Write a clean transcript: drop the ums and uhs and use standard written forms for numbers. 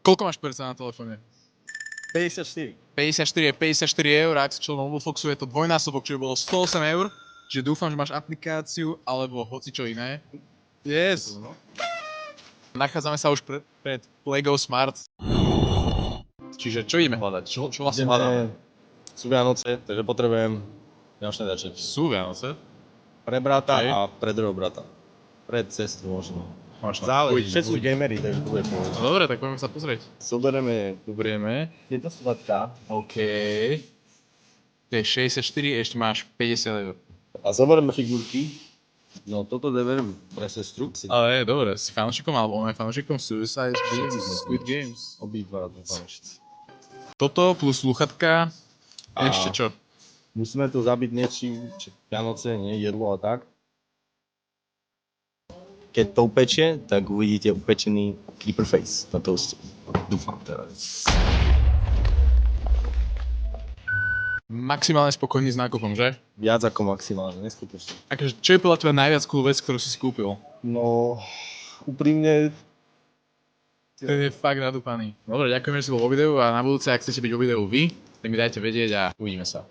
Koľko máš percent na telefóne? 54. 54 je 54 eur, ak si členom Mobilefoxu je to dvojnásobok, čiže bolo 108 eur. Čiže dúfam, že máš aplikáciu alebo hocičo iné. Yes. Nachádzame sa už pred Plego Smart. Čiže čo ideme hľadať? Čo vlastne hľadáme? Sú Vianoce, takže potrebujem vianočné darčeky. Sú Vianoce. Pre brata Hej. a pre druhého brata. Pre cestu možno. Možno. Záleží, Uvidíme, všetci sú uvidíme. gamery, takže to bude povedať. No dobre, tak poďme sa pozrieť. Zoberieme Dobrieme. jedna sladká OK. To je 64, ešte máš 50 eur. a zoberieme figurky. No toto dávam pre sestru. Ale je dobre, si fanúšikom alebo on je fanúšikom Suicide Games, Squid Games. Obidva fanúšici. Toto plus sluchatka. A- Ešte čo? Musíme to zabiť niečím, Vianoce, nie jedlo a tak. Keď to upečie, tak uvidíte upečený Creeper Face na toaste. Dúfam teraz. Maximálne spokojný s nákupom, že? Viac ako maximálne, neskutočne. Akože, čo je podľa teba najviac cool vec, ktorú si kúpil? No, úprimne, To je fakt nadúpaný. Dobre, ďakujem, že si bol vo videu a na budúce, ak chcete byť vo videu vy, tak mi dajte vedieť a uvidíme sa.